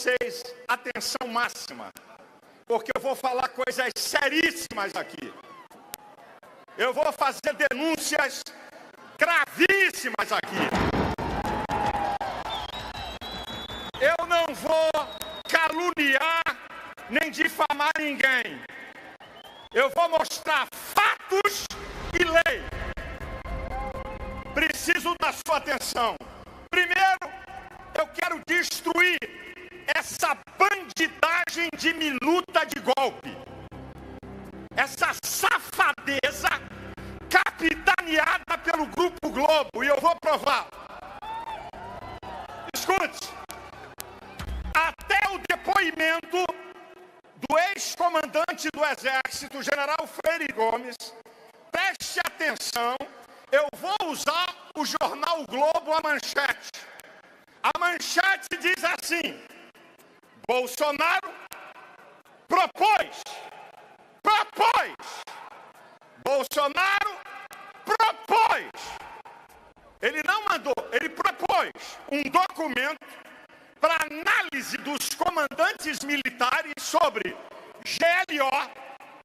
vocês atenção máxima, porque eu vou falar coisas seríssimas aqui. Eu vou fazer denúncias gravíssimas aqui. Eu não vou caluniar nem difamar ninguém. Eu vou mostrar fatos e lei. Preciso da sua atenção. Primeiro, eu quero destruir essa bandidagem de minuta de golpe. Essa safadeza capitaneada pelo Grupo Globo. E eu vou provar. Escute. Até o depoimento do ex-comandante do Exército, General Freire Gomes, preste atenção, eu vou usar o jornal o Globo, a manchete. A manchete diz assim: Bolsonaro propôs. Bolsonaro propôs. Ele não mandou, ele propôs um documento para análise dos comandantes militares sobre GLO,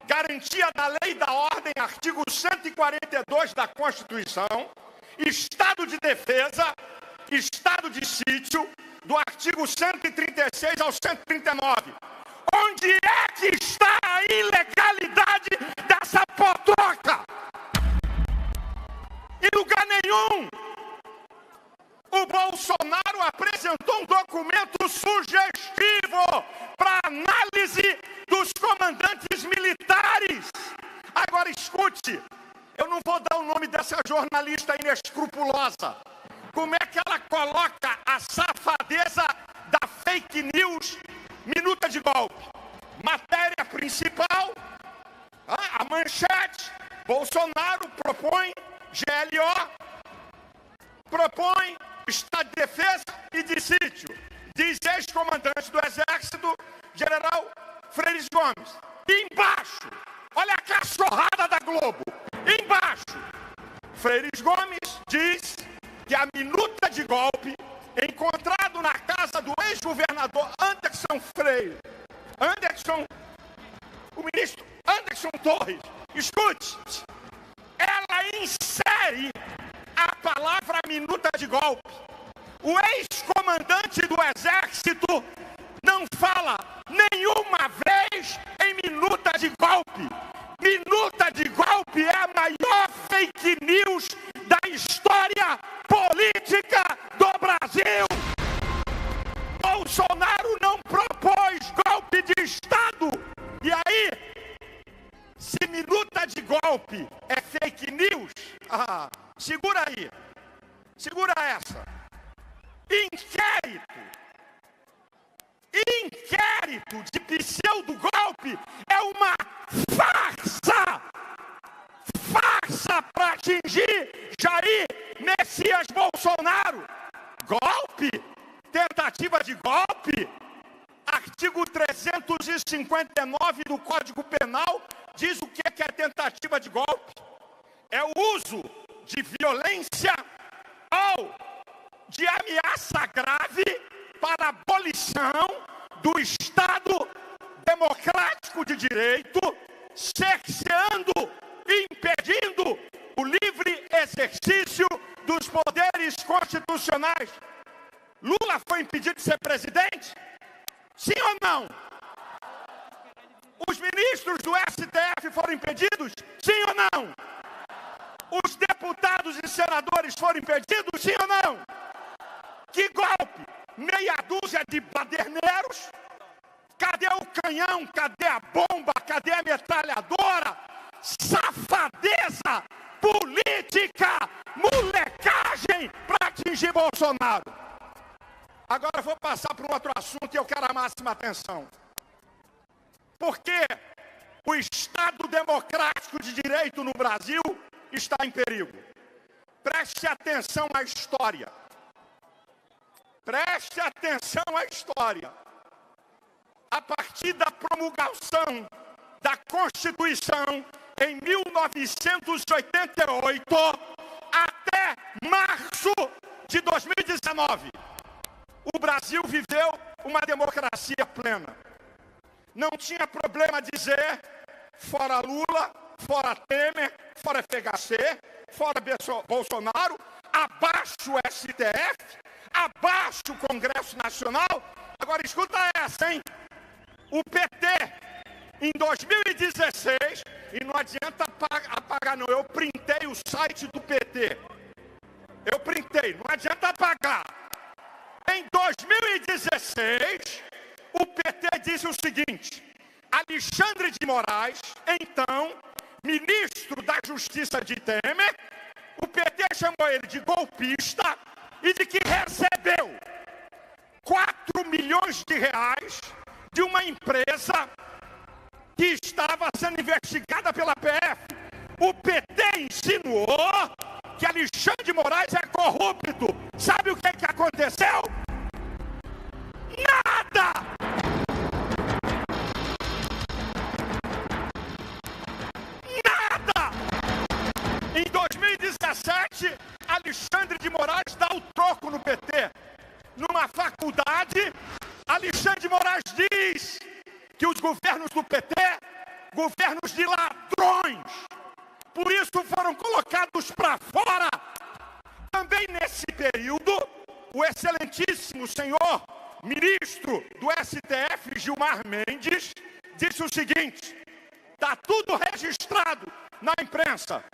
garantia da lei e da ordem, artigo 142 da Constituição, estado de defesa, estado de sítio, do artigo 136 ao 139. Onde é que está a ilegalidade dessa potroca? Em lugar nenhum. O Bolsonaro apresentou um documento sugestivo para análise dos comandantes militares. Agora escute, eu não vou dar o nome dessa jornalista inescrupulosa. Como é que ela coloca a safadeza da fake news, minuta de golpe? Matéria principal, a manchete: Bolsonaro propõe GLO, propõe estado de defesa e de sítio. Diz ex-comandante do Exército, General Freire Gomes. E embaixo, olha a cachorrada da Globo. Embaixo, Freire Gomes diz que a minuta de golpe encontrado na casa do ex-governador Anderson Freire, o ministro Anderson Torres, escute, ela insere a palavra minuta de golpe. O ex-comandante do Exército não fala nenhuma vez em minuta de golpe. Minuta de golpe é a maior fake news da história política do Brasil. Bolsonaro não propôs golpe de Estado. E aí, se minuta de golpe é fake news, segura aí, segura essa. Inquérito de pseudo-golpe é uma farsa para atingir Jair Messias Bolsonaro. Golpe, tentativa de golpe, artigo 359 do Código Penal diz o que é tentativa de golpe. É o uso de violência ou de ameaça grave para a abolição do Estado democrático de direito, cerceando e impedindo o livre exercício dos poderes constitucionais. Lula foi impedido de ser presidente? Sim ou não? Os ministros do STF foram impedidos? Sim ou não? Os deputados e senadores foram impedidos? Sim ou não? Que golpe? Meia dúzia de baderneiros? Cadê o canhão? Cadê a bomba? Cadê a metralhadora? Safadeza política, molecagem para atingir Bolsonaro. Agora eu vou passar para um outro assunto e eu quero a máxima atenção. Porque o Estado democrático de direito no Brasil está em perigo. Preste atenção à história. Preste atenção à história. A partir da promulgação da Constituição em 1988 até março de 2019, o Brasil viveu uma democracia plena. Não tinha problema dizer fora Lula, fora Temer, fora FHC, fora Bolsonaro, abaixo o STF, abaixo o Congresso Nacional. Agora escuta essa, hein? O PT, em 2016, e não adianta apagar não, eu printei o site do PT. Eu printei, não adianta apagar. Em 2016, o PT disse o seguinte: Alexandre de Moraes, então ministro da Justiça de Temer, o PT chamou ele de golpista e de que recebeu 4 milhões de reais de uma empresa que estava sendo investigada pela PF. O PT insinuou que Alexandre de Moraes é corrupto. Sabe o que aconteceu? Nada! Nada! Em 2017, Alexandre de Moraes dá o troco no PT. Numa faculdade, Alexandre de Moraes diz que os governos do PT, governos de ladrões, por isso foram colocados para fora. Também nesse período, o excelentíssimo senhor ministro do STF, Gilmar Mendes, disse o seguinte: está tudo registrado na imprensa,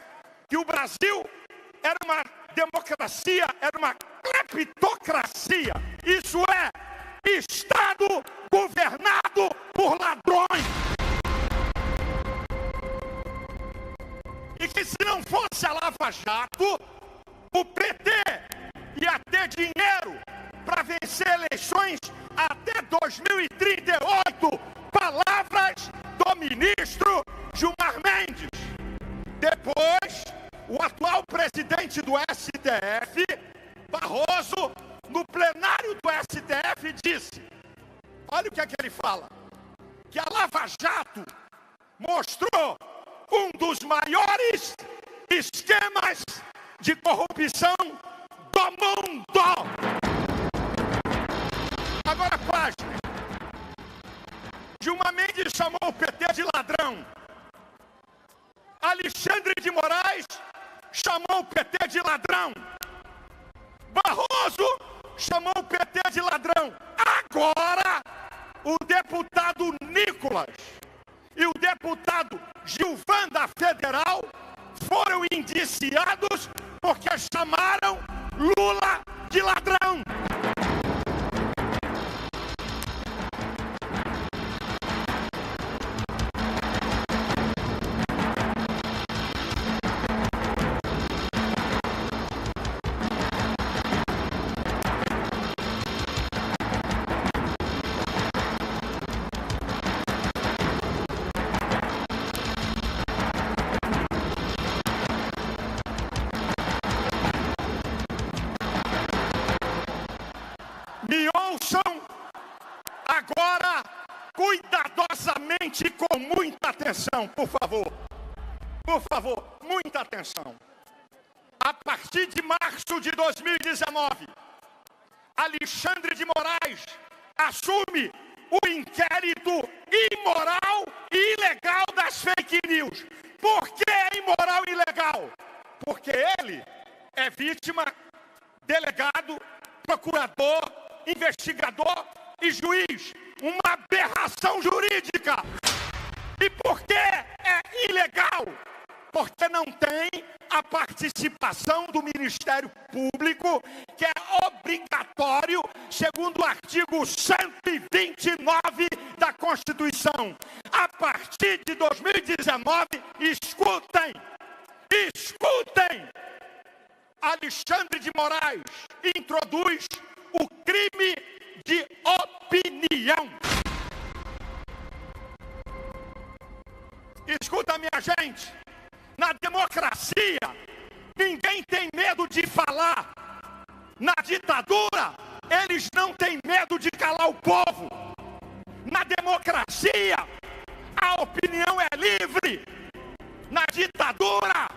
que o Brasil era uma democracia, era uma cleptocracia, isso é, Estado governado por ladrões. E que se não fosse a Lava Jato, o PT ia ter dinheiro para vencer eleições até 2038. Palavras do ministro Gilmar Mendes. Depois, o atual presidente do STF, Barroso, no plenário do STF, disse, olha o que é que ele fala, que a Lava Jato mostrou um dos maiores esquemas de corrupção do mundo. Agora, página. Gilmar Mendes chamou o PT de ladrão. Alexandre de Moraes chamou o PT de ladrão. Barroso chamou o PT de ladrão. Agora, o deputado Nicolas e o deputado Gilvan da Federal foram indiciados porque chamaram Lula de ladrão. Me ouçam agora cuidadosamente, com muita atenção, por favor. Por favor, muita atenção. A partir de março de 2019, Alexandre de Moraes assume o inquérito imoral e ilegal das fake news. Por que é imoral e ilegal? Porque ele é vítima, delegado, procurador, investigador e juiz. Uma aberração jurídica. E por que é ilegal? Porque não tem a participação do Ministério Público, que é obrigatório, segundo o artigo 129 da Constituição. A partir de 2019, escutem, Alexandre de Moraes introduz o crime de opinião. Escuta, minha gente, na democracia, ninguém tem medo de falar. Na ditadura, eles não têm medo de calar o povo. Na democracia, a opinião é livre. Na ditadura,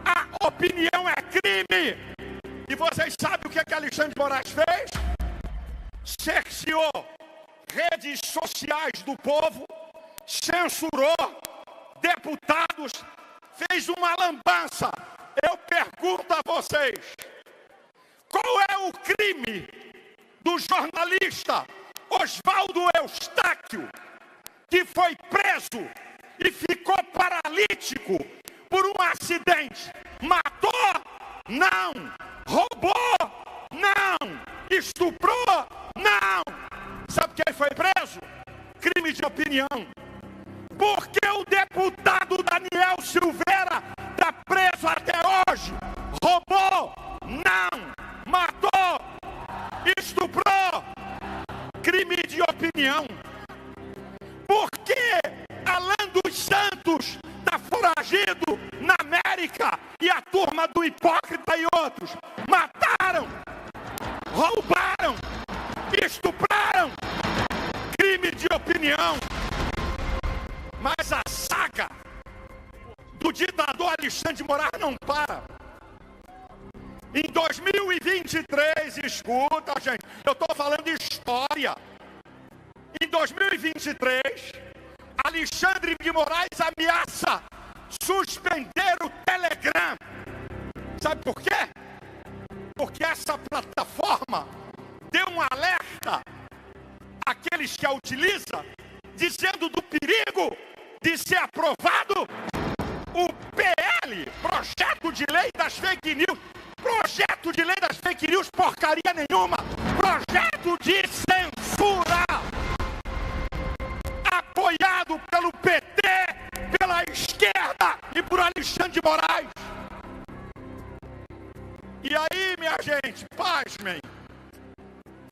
a opinião é crime. E vocês sabem o que Alexandre de Moraes fez? cerceou redes sociais do povo, censurou deputados, fez uma lambança. Eu pergunto a vocês, qual é o crime do jornalista Oswaldo Eustáquio, que foi preso e ficou paralítico por um acidente? Matou? Não. Roubou? Não. Estuprou? Não. Sabe por que ele foi preso? Crime de opinião. Porque o deputado Daniel Silveira está preso até hoje? Roubou? Não. Matou? Estuprou? Crime de opinião. Porque Alan dos Santos está foragido na América e a turma do Hipócrita e outros mataram, roubaram, estupraram. Crime de opinião. Mas a saga do ditador Alexandre de Moraes não para. Em 2023, escuta, gente, eu estou falando de história. Em 2023, Alexandre de Moraes ameaça suspender o Telegram. Sabe por quê? Porque essa plataforma deu um alerta àqueles que a utilizam, dizendo do perigo de ser aprovado o PL, Projeto de Lei das Fake News. Projeto de Lei das Fake News, porcaria nenhuma. Projeto de censura, apoiado pelo PT, pela esquerda e por Alexandre de Moraes. E aí, minha gente, pasmem,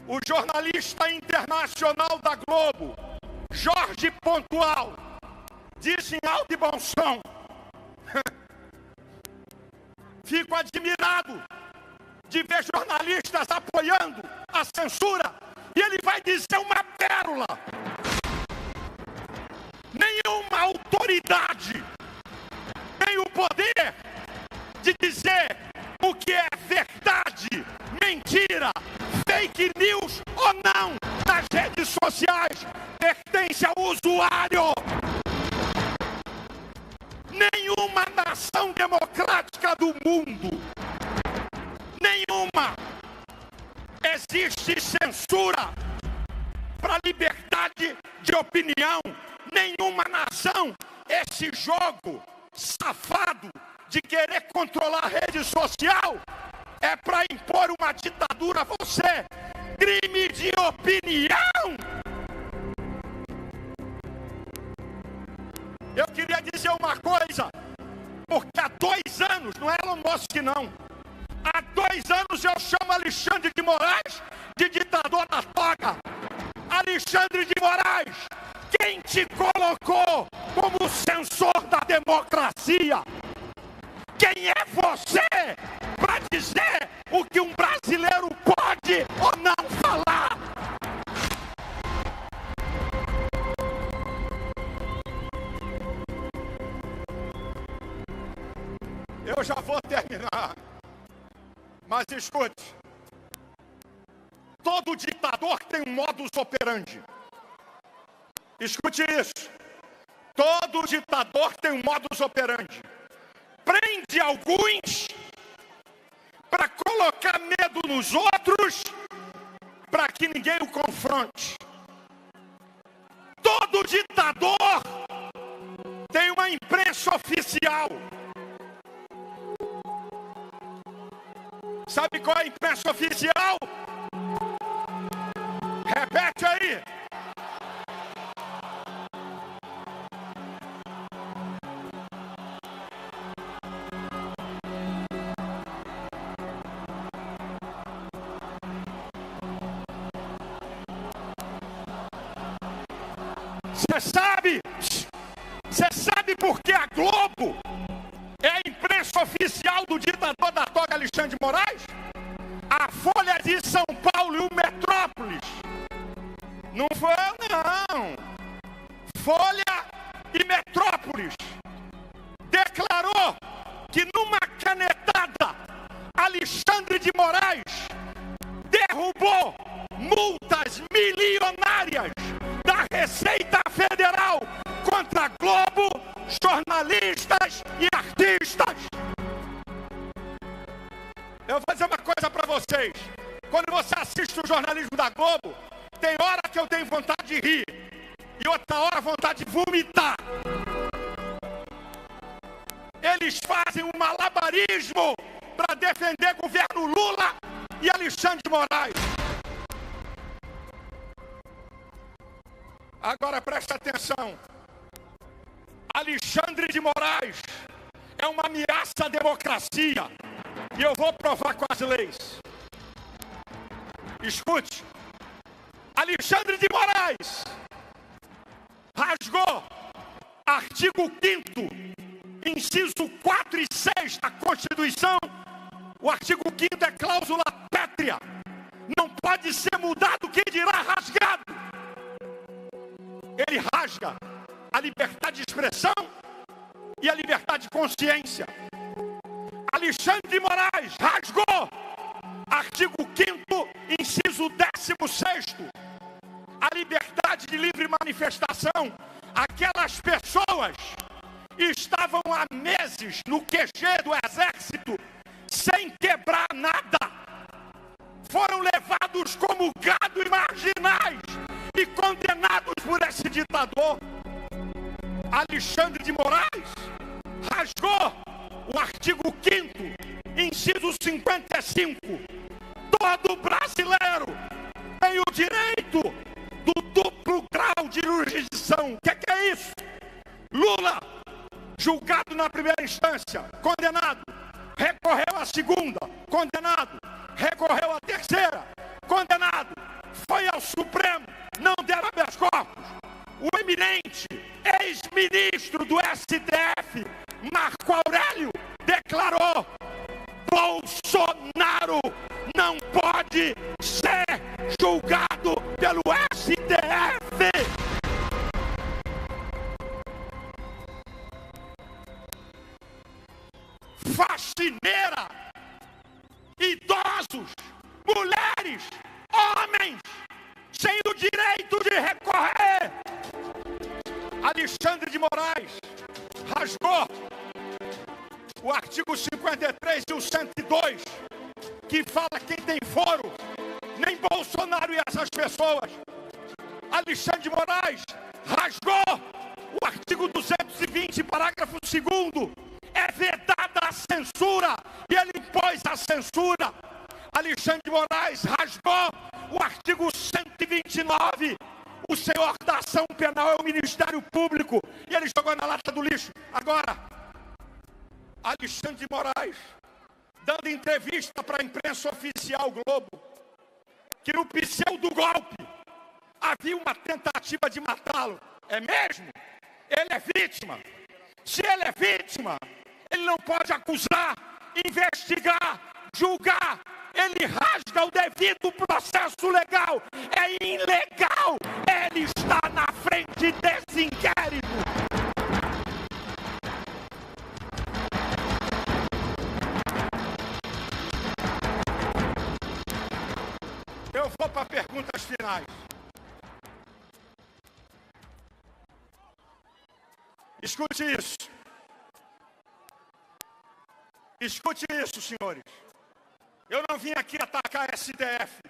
o jornalista internacional da Globo, Jorge Pontual, disse em alto e bom som: fico admirado de ver jornalistas apoiando a censura. E ele vai dizer uma pérola: nenhuma autoridade tem o poder de dizer o que é verdade, mentira, fake news ou não nas redes sociais. Pertence ao usuário. Nenhuma nação democrática do mundo, nenhuma, existe censura para liberdade de opinião. Nenhuma nação. Esse jogo safado de querer controlar a rede social é para impor uma ditadura a você. Crime de opinião. Eu queria dizer uma coisa, porque há 2 anos, não é Elon Musk não, há 2 anos eu chamo Alexandre de Moraes de ditador da toga. Alexandre de Moraes, quem te colocou como censor da democracia? Quem é você para dizer o que um brasileiro pode ou não falar? Eu já vou terminar, mas escute, todo ditador tem um modus operandi. Escute isso, todo ditador tem um modus operandi. Prende alguns para colocar medo nos outros, para que ninguém o confronte. Todo ditador tem uma imprensa oficial. Sabe qual é a imprensa oficial? Repete aí. Você sabe por que a Globo é a imprensa oficial do ditador da toga Alexandre de Moraes? A Folha de São Paulo e o Metrópolis. Não foi eu, não. Folha e Metrópolis declarou que numa canetada Alexandre de Moraes derrubou multas assisto o jornalismo da Globo, tem hora que eu tenho vontade de rir e outra hora vontade de vomitar. Eles fazem um malabarismo para defender o governo Lula e Alexandre de Moraes. Agora presta atenção. Alexandre de Moraes é uma ameaça à democracia. E eu vou provar com as leis. Escute. Alexandre de Moraes rasgou artigo 5º, inciso 4 e 6 da Constituição. O artigo 5º é cláusula pétrea. Não pode ser mudado, quem dirá rasgado. Ele rasga a liberdade de expressão e a liberdade de consciência. Alexandre de Moraes rasgou artigo 5º, inciso 16º, a liberdade de livre manifestação. Aquelas pessoas estavam há meses no QG do Exército sem quebrar nada. Foram levados como gado e marginais e condenados por esse ditador. Alexandre de Moraes rasgou o artigo 5º, inciso 55. Todo brasileiro tem o direito do duplo grau de jurisdição. O que é isso? Lula, julgado na primeira instância, condenado. Recorreu à segunda, condenado. Recorreu à terceira, condenado. Foi ao Supremo, não deram habeas corpus. O eminente ex-ministro do STF, Marco Aurélio, declarou: Bolsonaro não pode ser julgado pelo STF. Faxineira, idosos, mulheres, homens, sem o direito de recorrer. Alexandre de Moraes rasgou o artigo 53 e o 102, que fala quem tem foro, nem Bolsonaro e essas pessoas. Alexandre de Moraes rasgou o artigo 220, parágrafo 2º, é vedada a censura, e ele impôs a censura. Alexandre de Moraes rasgou o artigo 129, o senhor da ação penal é o Ministério Público, e ele jogou na lata do lixo. Agora, Alexandre de Moraes, dando entrevista para a imprensa oficial Globo, que no pseudo golpe havia uma tentativa de matá-lo. É mesmo? Ele é vítima. Se ele é vítima, ele não pode acusar, investigar, julgar. Ele rasga o devido processo legal. É ilegal. Ele está na frente desse inquérito. Eu vou para perguntas finais. Escute isso. Escute isso, senhores. Eu não vim aqui atacar a STF,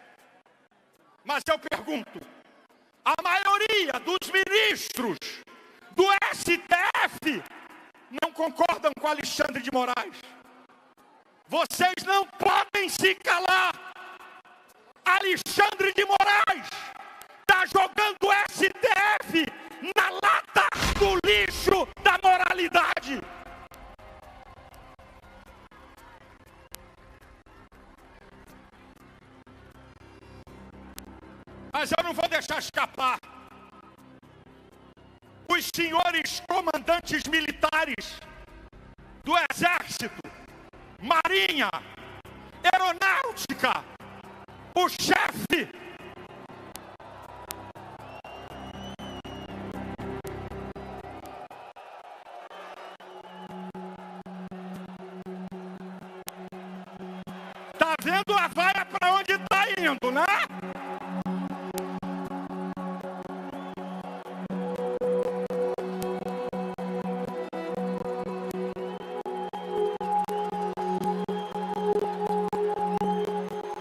mas eu pergunto: a maioria dos ministros do STF não concordam com Alexandre de Moraes. Vocês não podem se calar. Alexandre de Moraes está jogando o STF na lata do lixo da moralidade. Mas eu não vou deixar escapar. Os senhores comandantes militares do Exército, Marinha, Aeronáutica, o chefe tá vendo a vaia para onde tá indo, né?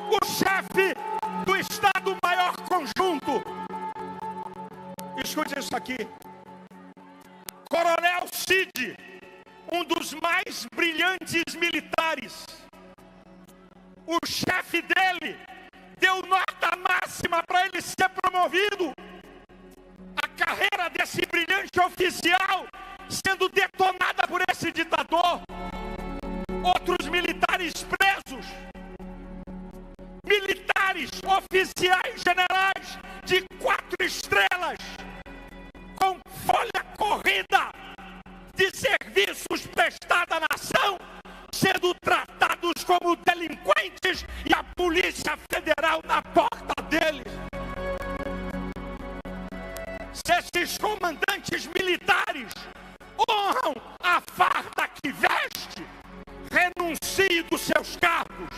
O chefe do Estado Escute isso aqui. Coronel Cid, um dos mais brilhantes militares, o chefe dele deu nota máxima para ele ser promovido. A carreira desse brilhante oficial sendo detonada por esse ditador. Outros militares presos. Militares, oficiais, generais de 4 estrelas, com folha corrida de serviços prestados à nação, sendo tratados como delinquentes e a Polícia Federal na porta deles. Se esses comandantes militares honram a farda que veste, renuncie dos seus cargos.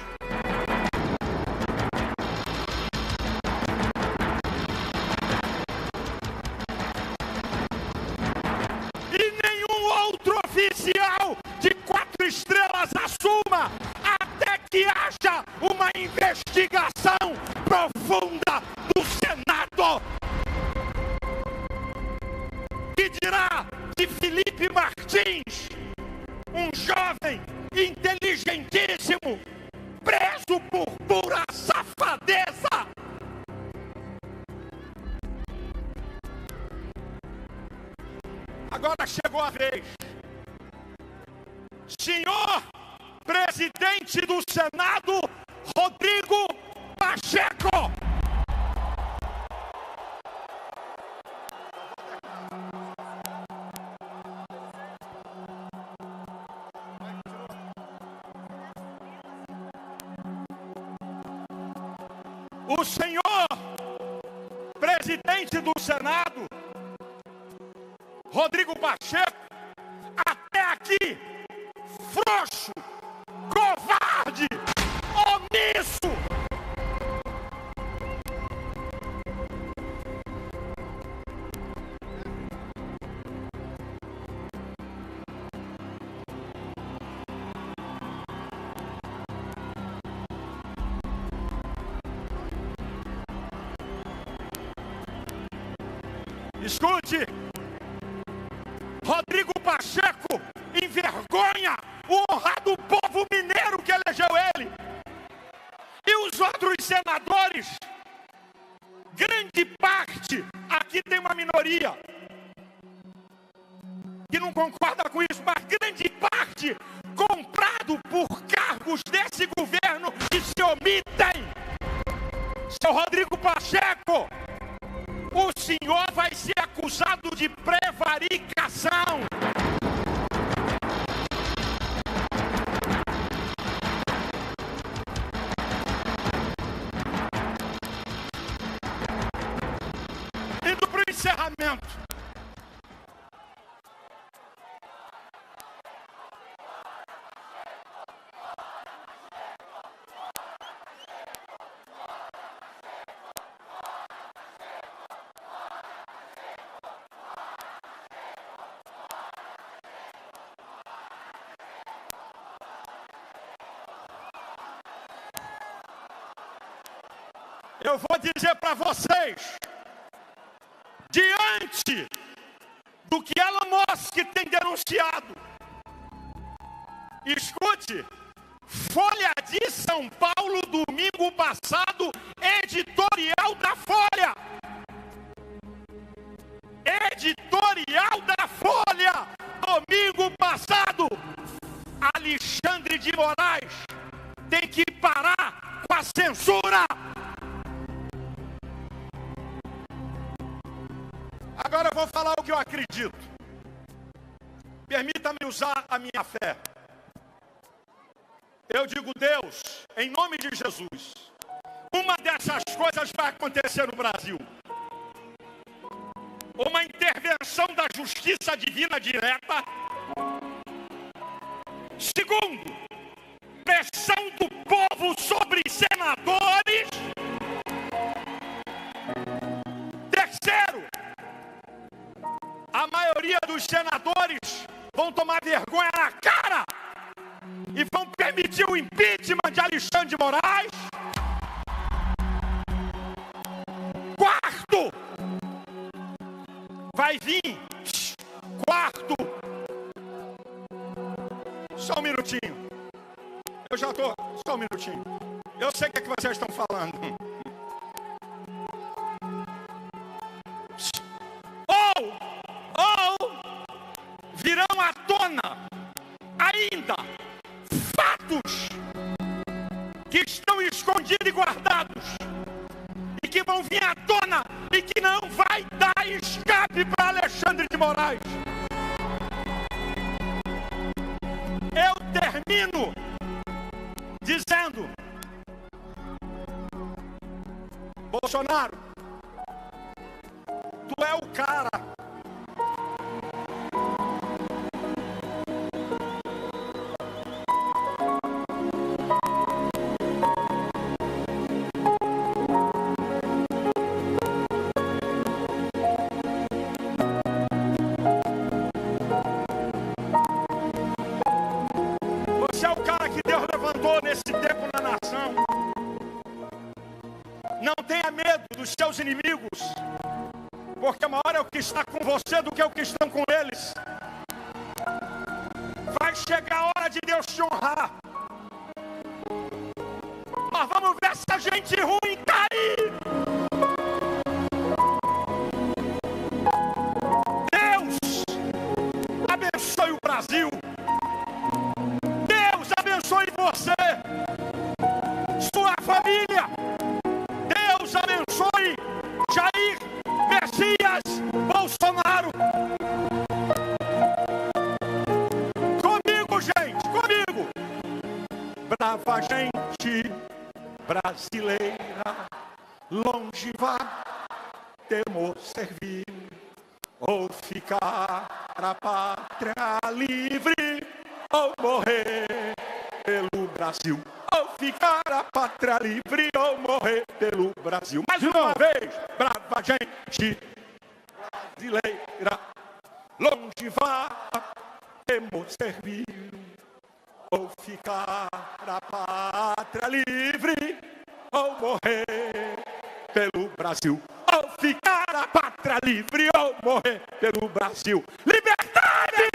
E nenhum outro oficial de 4 estrelas assuma até que haja uma investigação profunda do Senado. Que dirá de Felipe Martins, um jovem inteligentíssimo, preso por pura safadeza? Agora chegou a vez. Senhor presidente do Senado, Rodrigo Pacheco. O senhor presidente do Senado, Rodrigo Pacheco, até aqui, frouxo, covarde, omisso. Escute, Rodrigo Pacheco envergonha o honrado povo mineiro que elegeu ele. E os outros senadores, grande parte, aqui tem uma minoria que não concorda com isso, mas grande parte comprado por cargos desse governo que se omitem. Seu Rodrigo Pacheco, o senhor vai ser acusado de prevaricação. Indo para o encerramento. Eu vou dizer para vocês, diante do que Elon Musk tem denunciado, escute, Folha de São Paulo, domingo passado, editorial da Folha. Editorial da Folha, domingo passado. Alexandre de Moraes tem que parar com a censura. Agora eu vou falar o que eu acredito. Permita-me usar a minha fé. Eu digo, Deus, em nome de Jesus, uma dessas coisas vai acontecer no Brasil. Uma intervenção da justiça divina direta. Segundo, pressão do povo sobre senadores. Terceiro, a maioria dos senadores vão tomar vergonha na cara e vão permitir o impeachment de Alexandre de Moraes. Quarto, vai vir quarto. Só um minutinho. Eu já estou, só um minutinho. Eu sei o que é que vocês estão falando. Ou virão à tona ainda fatos que estão escondidos e guardados e que vão vir à tona e que não vai dar escape para Alexandre de Moraes. Eu termino dizendo: Bolsonaro, tu é o cara. Você é o cara que Deus levantou nesse tempo na nação. Não tenha medo dos seus inimigos, porque maior é o que está com você do que o que estão com eles. Vai chegar a hora de Deus te honrar. Nós vamos ver essa gente ruim cair. Deus abençoe o Brasil. Deus abençoe você, sua família. Deus abençoe Jair Messias Bolsonaro. Comigo, gente, comigo. Brava gente brasileira, longe vá, temo servir ou ficar a pátria livre, ou morrer pelo Brasil. Ou ficar a pátria livre, ou morrer pelo Brasil. Mais uma vez, brava gente brasileira, longe vá, temo servir, ou ficar a pátria livre, ou morrer pelo Brasil. Ou ficar a pátria livre, ou morrer pelo Brasil. Liberdade!